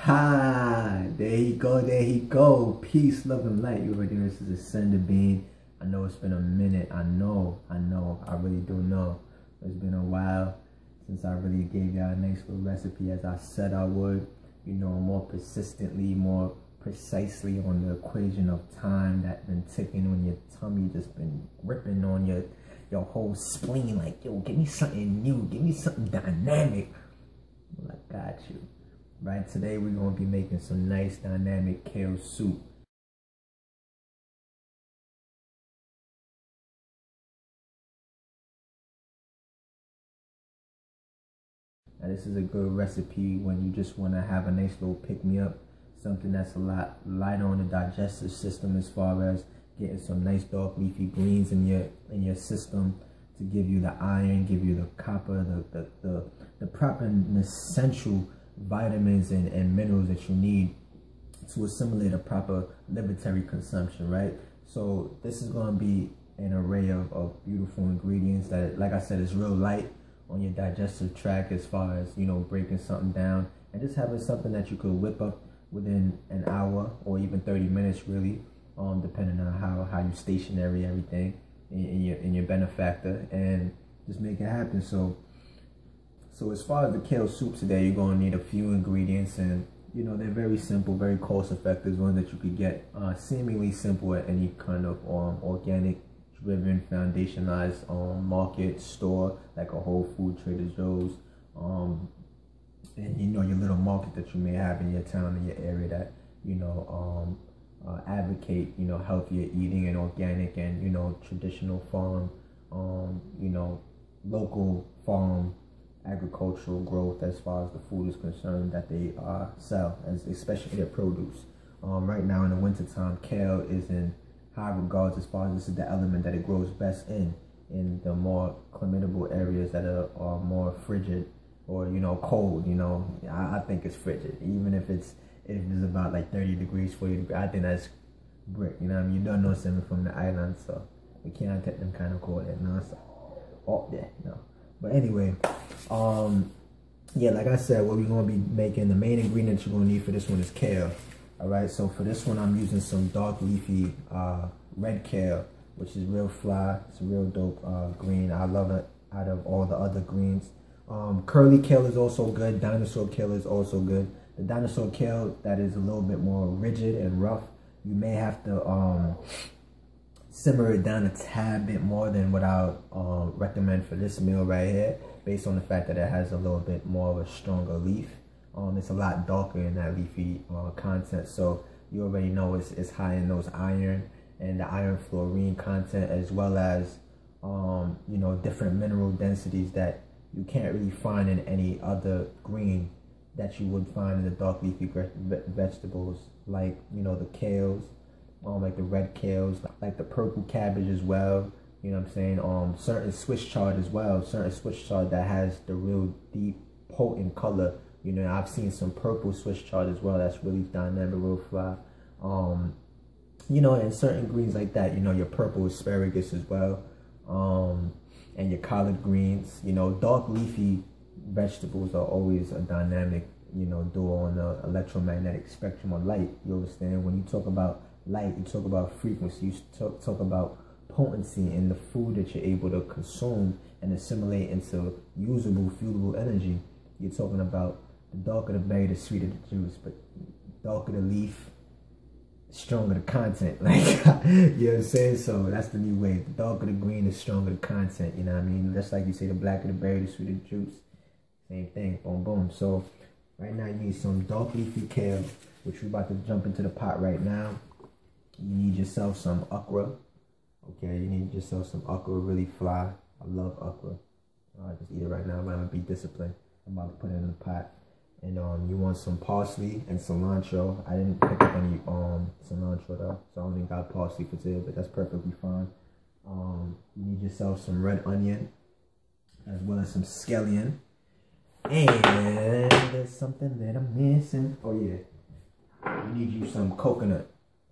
Ha! There he go, there he go. Peace, love, and light. You already know this is Ascended Being. I know it's been a minute. I know. I really do know. It's been a while since I really gave y'all a nice little recipe as I said I would. You know, more persistently, more precisely on the equation of time that been ticking on your tummy, just been ripping on your whole spleen. Like, yo, give me something new. Give me something dynamic. Well, I got you. Right, today we're going to be making some nice dynamic kale soup. Now this is a good recipe when you just want to have a nice little pick-me-up, something that's a lot lighter on the digestive system as far as getting some nice dark leafy greens in your system to give you the iron, give you the copper, the proper and essential vitamins and minerals that you need to assimilate a proper liberatory consumption, right? So this is going to be an array of beautiful ingredients that, like I said, is real light on your digestive tract as far as, you know, breaking something down and just having something that you could whip up within an hour or even 30 minutes, really, depending on how you stationary everything in your benefactor, and just make it happen. So as far as the kale soup today, you're going to need a few ingredients, and you know, they're very simple, very cost effective, ones that you could get seemingly simple at any kind of organic driven foundationalized market store, like a Whole Food, Trader Joe's, and you know, your little market that you may have in your town, in your area, that, you know, advocate, you know, healthier eating and organic and, you know, traditional farm, you know, local farm agricultural growth as far as the food is concerned that they sell, as especially their produce. Right now in the wintertime, kale is in high regards as far as this is the element that it grows best in the more climatable areas that are more frigid or, you know, cold. You know, I think it's frigid, even if it's about like 30 degrees, 40 degrees. I think that's brick. You know what I mean? You don't know something from the island, so we can't take them kind of cold at no, so up there, no. But anyway, yeah, like I said, what we're going to be making, the main ingredient you're going to need for this one is kale. All right, so for this one, I'm using some dark leafy red kale, which is real fly. It's a real dope green. I love it out of all the other greens. Curly kale is also good. Dinosaur kale is also good. The dinosaur kale that is a little bit more rigid and rough, you may have to simmer it down a tad bit more than what I recommend for this meal right here, based on the fact that it has a little bit more of a stronger leaf. It's a lot darker in that leafy content, so you already know it's high in those iron and the iron fluorine content, as well as you know, different mineral densities that you can't really find in any other green that you would find in the dark leafy vegetables, like, you know, the kales, like the red kales, like the purple cabbage as well. You know what I'm saying? Certain Swiss chard as well. Certain Swiss chard that has the real deep, potent color. You know, I've seen some purple Swiss chard as well. That's really dynamic, real fly. You know, and certain greens like that. You know, your purple asparagus as well, and your collard greens. You know, dark leafy vegetables are always a dynamic, you know, duo on the electromagnetic spectrum of light. You understand? When you talk about light, you talk about frequency, you talk about potency in the food that you're able to consume and assimilate into usable, fuelable energy. You're talking about the darker the berry, the sweeter the juice, but darker the leaf, stronger the content. Like, you know what I'm saying? So that's the new way. The darker the green, the stronger the content. You know what I mean? Just like you say, the blacker the berry, the sweeter the juice. Same thing. Boom, boom. So right now you need some dark leafy kale, which we're about to jump into the pot right now. You need yourself some okra. Okay, you need yourself some okra, really fly. I love okra. I just eat it right now. I'm gonna be disciplined. I'm about to put it in the pot. And you want some parsley and cilantro. I didn't pick up any cilantro though, so I only got parsley for today, but that's perfectly fine. You need yourself some red onion, as well as some scallion. And there's something that I'm missing. Oh yeah, you need you some coconut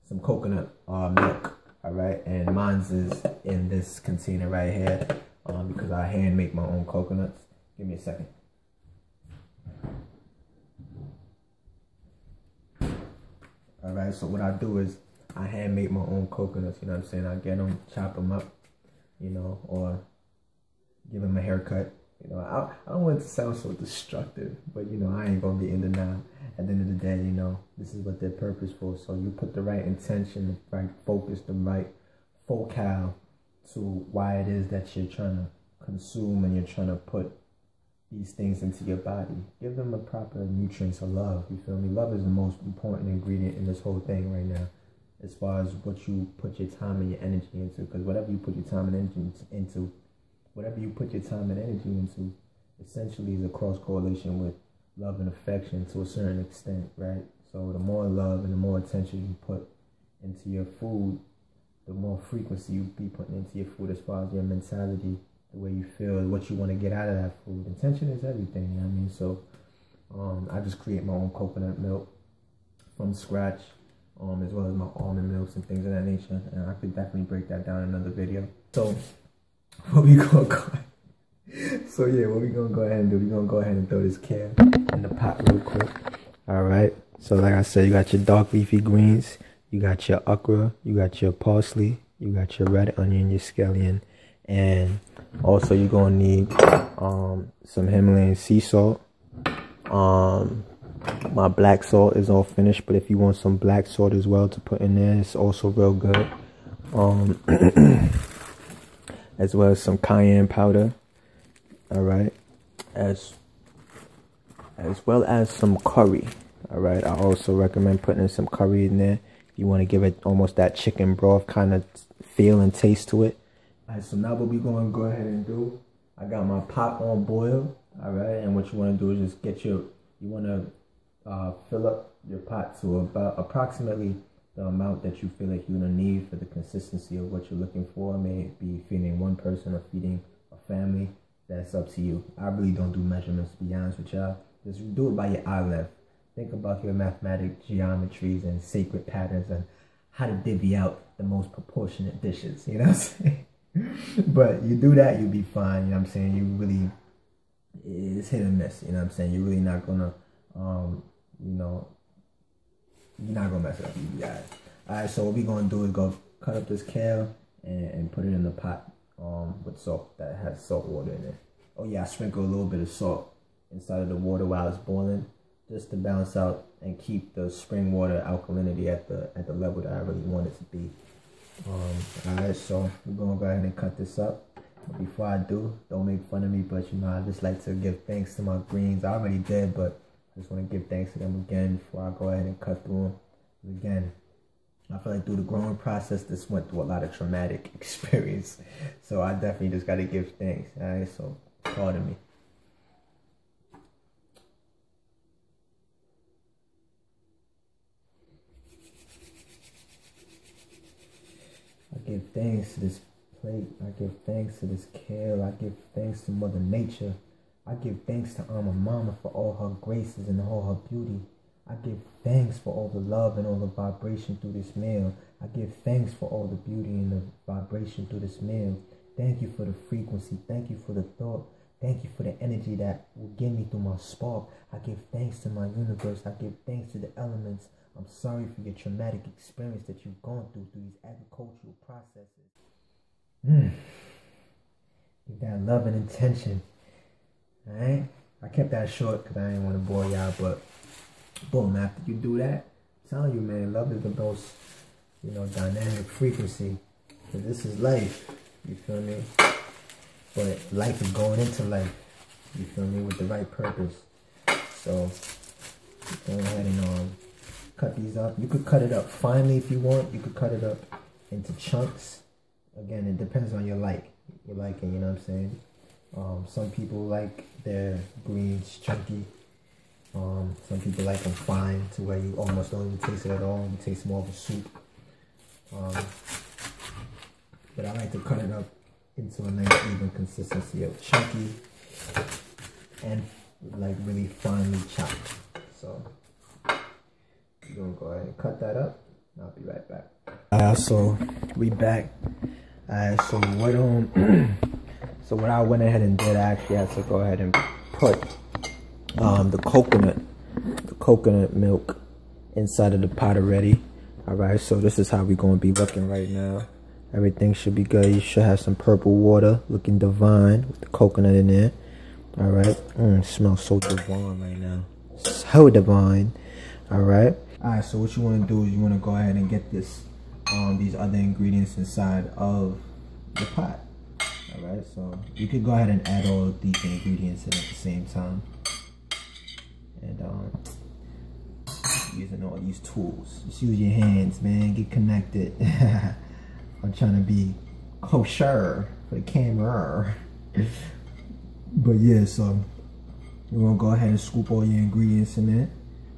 milk. All right, and mine's is in this container right here, because I hand make my own coconuts. Give me a second. All right, so what I do is I hand make my own coconuts. You know what I'm saying? I get them, chop them up, you know, or give them a haircut. You know, I don't want it to sound so destructive, but you know, I ain't gonna be in denial. At the end of the day, you know, this is what they're purpose for. So you put the right intention, the right focus, the right focal to why it is that you're trying to consume and you're trying to put these things into your body. Give them the proper nutrients of love. You feel me? Love is the most important ingredient in this whole thing right now, as far as what you put your time and your energy into. Because whatever you put your time and energy into, essentially is a cross correlation with love and affection to a certain extent, right? So the more love and the more attention you put into your food, the more frequency you be putting into your food, as far as your mentality, the way you feel, what you want to get out of that food. Intention is everything, you know what I mean? So I just create my own coconut milk from scratch, as well as my almond milks and things of that nature. And I could definitely break that down in another video. So what we gonna go ahead and do, we're gonna go ahead and throw this kale in the pot real quick. All right, so like I said, you got your dark leafy greens, you got your okra, you got your parsley, you got your red onion, your scallion, and also you're gonna need some Himalayan sea salt. My black salt is all finished, but if you want some black salt as well to put in there, it's also real good. As well as some cayenne powder. All right, as well as some curry. All right, I also recommend putting some curry in there. You want to give it almost that chicken broth kind of feel and taste to it. All right, so now what we're going to go ahead and do, I got my pot on boil. All right, and what you want to do is just get you want to fill up your pot to about approximately the amount that you feel like you're going to need for the consistency of what you're looking for. May it be feeding one person or feeding a family. That's up to you. I really don't do measurements, to be honest with y'all. Just do it by your eye length. Think about your mathematic geometries and sacred patterns and how to divvy out the most proportionate dishes. You know what I'm saying? But you do that, you'll be fine. You know what I'm saying? You really, it's hit or miss. You know what I'm saying? You're really not gonna, you know, you're not gonna mess it up. You'll be alright. Alright, so what we're gonna do is go cut up this kale and put it in the pot with salt that has salt water in it. Oh yeah, I sprinkle a little bit of salt inside of the water while it's boiling, just to balance out and keep the spring water alkalinity at the level that I really want it to be. Alright, so we're gonna go ahead and cut this up. But before I do, don't make fun of me, but you know, I just like to give thanks to my greens. I already did, but I just want to give thanks to them again before I go ahead and cut through them. Again, I feel like through the growing process, this went through a lot of traumatic experience. So I definitely just got to give thanks. Alright, so pardon me. I give thanks to this plate. I give thanks to this kale. I give thanks to Mother Nature. I give thanks to Alma Mama for all her graces and all her beauty. I give thanks for all the love and all the vibration through this meal. I give thanks for all the beauty and the vibration through this meal. Thank you for the frequency. Thank you for the thought. Thank you for the energy that will give me through my spark. I give thanks to my universe. I give thanks to the elements. I'm sorry for your traumatic experience that you've gone through these agricultural processes. With that love and intention. Alright? I kept that short because I didn't want to bore y'all, but boom, after you do that, I'm telling you, man, love is the most, you know, dynamic frequency. Because this is life. You feel me? But life is going into life. You feel me? With the right purpose. So, go ahead and cut these up. You could cut it up finely if you want. You could cut it up into chunks. Again, it depends on your liking, you know what I'm saying? Some people like their greens chunky. Some people like them fine to where you almost don't even taste it at all. You taste more of a soup. But I like to cut it up into a nice even consistency of chunky and like really finely chopped. So we're gonna go ahead and cut that up. I'll be right back. Alright, so we back. Alright, so what I went ahead and did, I actually had to go ahead and put the coconut milk inside of the pot already. All right, so this is how we're gonna be looking right now. Everything should be good. You should have some purple water, looking divine with the coconut in there. All right, smells so divine right now, so divine. All right, so what you want to do is you want to go ahead and get this, these other ingredients inside of the pot. All right, so you could go ahead and add all of these ingredients in at the same time, and using all these tools. Just use your hands, man. Get connected. I'm trying to be kosher for the camera. But yeah, so you're gonna go ahead and scoop all your ingredients in there.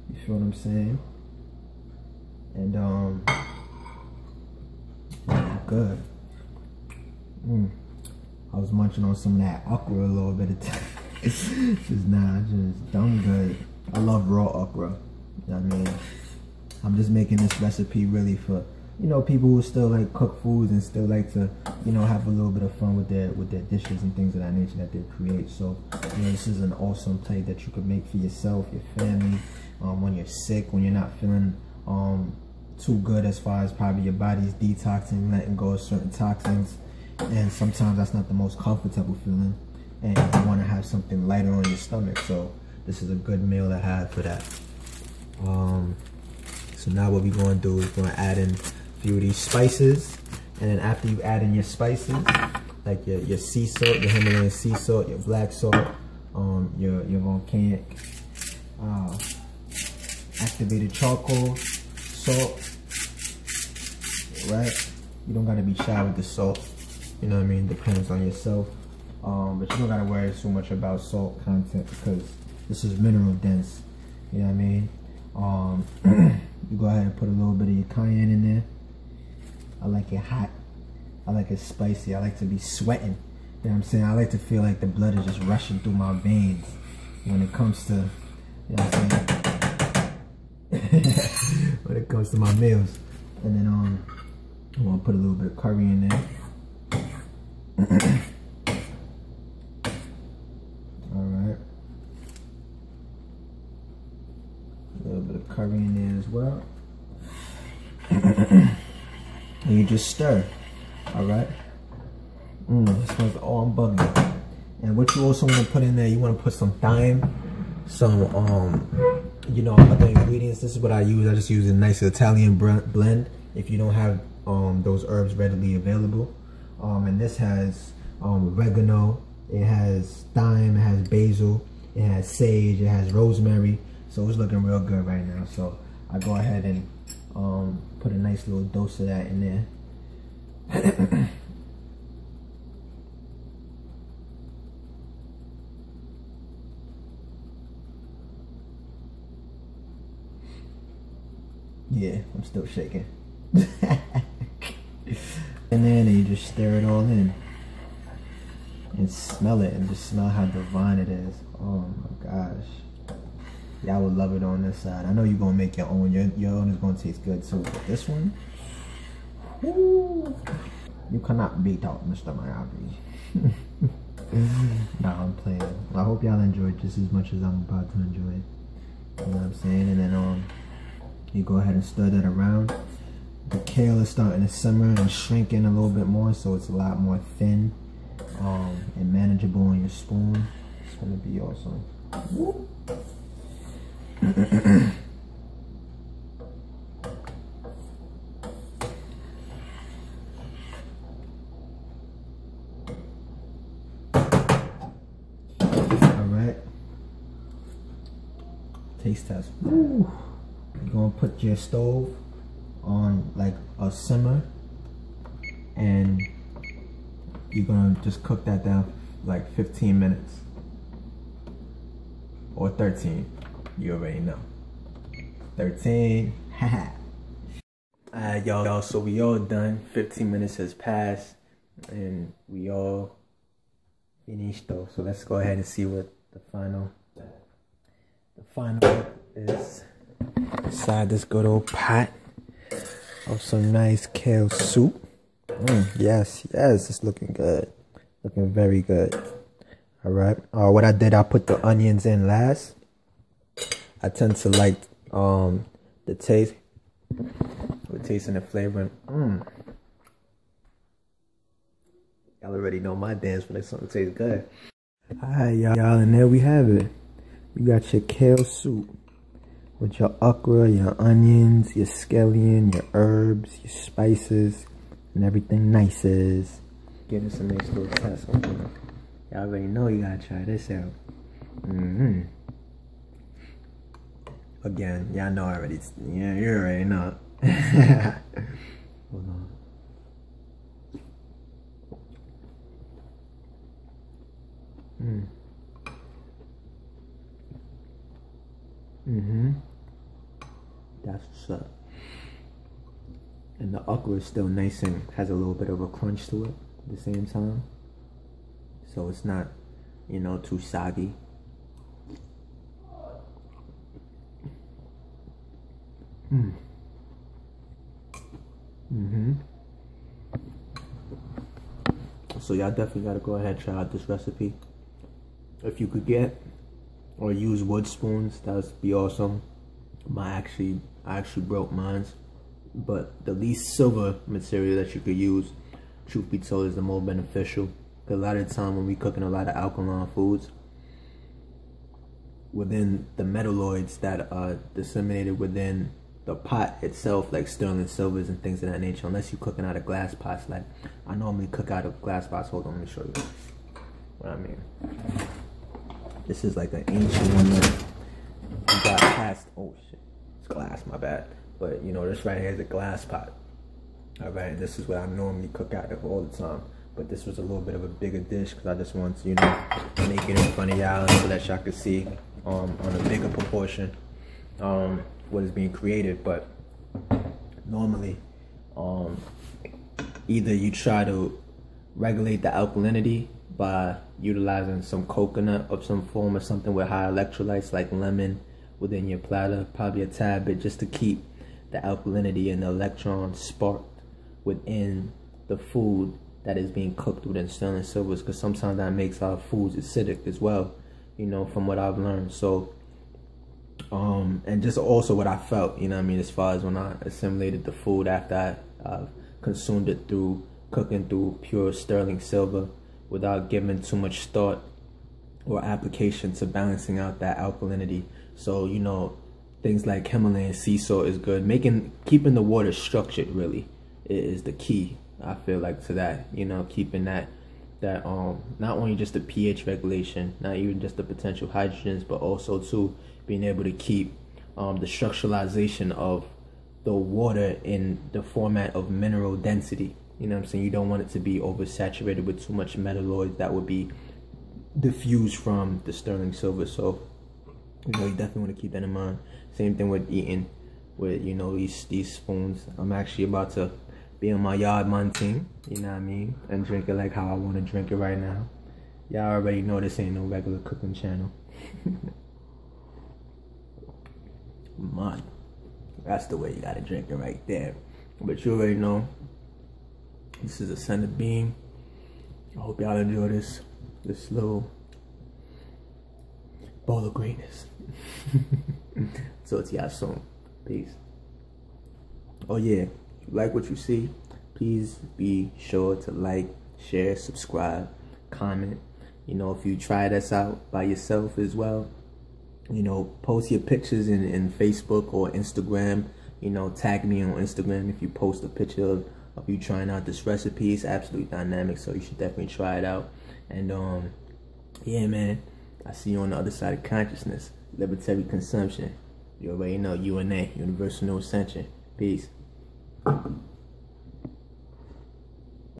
You feel what I'm saying? And good. I was munching on some of that okra a little bit of time. Just done good. I love raw okra. You know what I mean? I'm just making this recipe really for, you know, people who still like cook foods and still like to, you know, have a little bit of fun with their dishes and things of that nature that they create. So, you know, this is an awesome plate that you could make for yourself, your family, when you're sick, when you're not feeling too good as far as probably your body's detoxing, letting go of certain toxins. And sometimes that's not the most comfortable feeling, and you want to have something lighter on your stomach. So this is a good meal to have for that. So now what we're going to do is we're going to add in a few of these spices, and then after you add in your spices, like your sea salt, your Himalayan sea salt, your black salt, your volcanic activated charcoal salt, right? You don't got to be shy with the salt, you know what I mean? Depends on yourself, but you don't got to worry too much about salt content because this is mineral dense, you know what I mean? You go ahead and put a little bit of your cayenne in there. I like it hot. I like it spicy. I like to be sweating. You know what I'm saying? I like to feel like the blood is just rushing through my veins when it comes to, you know what I'm saying? When it comes to my meals. And then I'm gonna put a little bit of curry in there. Alright. A little bit of curry in there as well. And you just stir. Alright. It smells all bugging. And what you also want to put in there, you want to put some thyme, some you know, other ingredients. This is what I use. I just use a nice Italian blend if you don't have those herbs readily available. And this has oregano, it has thyme, it has basil, it has sage, it has rosemary. So it's looking real good right now. So I go ahead and put a nice little dose of that in there. Yeah, I'm still shaking. And then you just stir it all in and smell it, and just smell how divine it is. Oh my gosh. Yeah, I would love it on this side. I know you're gonna make your own. Your own is gonna taste good too. But this one, woo, you cannot beat out Mr. Miyabi. Nah, I'm playing. I hope y'all enjoyed just as much as I'm about to enjoy it. You know what I'm saying? And then you go ahead and stir that around. The kale is starting to simmer and shrink in a little bit more, so it's a lot more thin and manageable on your spoon. It's gonna be awesome. Alright. Taste test. Ooh. You're gonna put your stove on like a simmer, and you're gonna just cook that down like 15 minutes or 13. You already know. 13. Haha. Alright, y'all, so we all done. 15 minutes has passed and we all finished though. So let's go ahead and see what the final is inside this good old pot of some nice kale soup. Yes, it's looking good. Looking very good. Alright. What I did, I put the onions in last. I tend to like the the taste. We're tasting the flavor. Y'all already know my dance when something tastes good. Alright, y'all, and there we have it. You got your kale soup with your okra, your onions, your scallion, your herbs, your spices, and everything nices. Getting some nice little test. Y'all already know you gotta try this out. Again, y'all know already. Yeah, you already know. Hold on. That's what's up. And the okra is still nice and has a little bit of a crunch to it at the same time. So it's not, you know, too soggy. So y'all definitely gotta go ahead and try out this recipe. If you could get or use wood spoons, that would be awesome. I actually broke mine, but the least silver material that you could use, truth be told, is the more beneficial. Because a lot of the time when we cooking a lot of alkaline foods, within the metalloids that are disseminated within the pot itself, like sterling silvers and things of that nature, unless you're cooking out of glass pots. Like I normally cook out of glass pots. Hold on, let me show you what I mean. This is like an ancient one that got past. Oh shit, it's glass, my bad. But you know, this right here is a glass pot. Alright, this is what I normally cook out of all the time. But this was a little bit of a bigger dish because I just wanted to, you know, make it in front of y'all so that y'all could see on a bigger proportion what is being created. But normally, either you try to regulate the alkalinity by utilizing some coconut of some form or something with high electrolytes like lemon within your platter, probably a tad bit, just to keep the alkalinity and the electrons sparked within the food that is being cooked within sterling silvers, because sometimes that makes our foods acidic as well, you know, from what I've learned. So and just also what I felt, you know what I mean, as far as when I assimilated the food after I consumed it through cooking through pure sterling silver without giving too much thought or application to balancing out that alkalinity. So, you know, things like Himalayan sea salt is good. Keeping the water structured really is the key, I feel like, to that, you know, keeping that not only just the pH regulation, not even just the potential hydrogens, but also too being able to keep the structuralization of the water in the format of mineral density. You know what I'm saying? You don't want it to be oversaturated with too much metalloids that would be diffused from the sterling silver. So, you know, you definitely want to keep that in mind. Same thing with eating with, you know, these spoons. I'm actually about to be on my yard munting, you know what I mean, and drink it like how I want to drink it right now. Y'all already know this ain't no regular cooking channel. Man, that's the way you gotta drink it right there. But you already know, this is a center beam. I hope y'all enjoy this little bowl of greatness. So to y'all soon. Peace. Oh yeah, if you like what you see, please be sure to like, share, subscribe, comment. You know, if you try this out by yourself as well, you know, post your pictures in Facebook or Instagram. You know, tag me on Instagram if you post a picture of you trying out this recipe. It's absolutely dynamic, so you should definitely try it out. And yeah, man, I see you on the other side of consciousness. Libertary consumption. You already know, UNA, Universal No Ascension. Peace.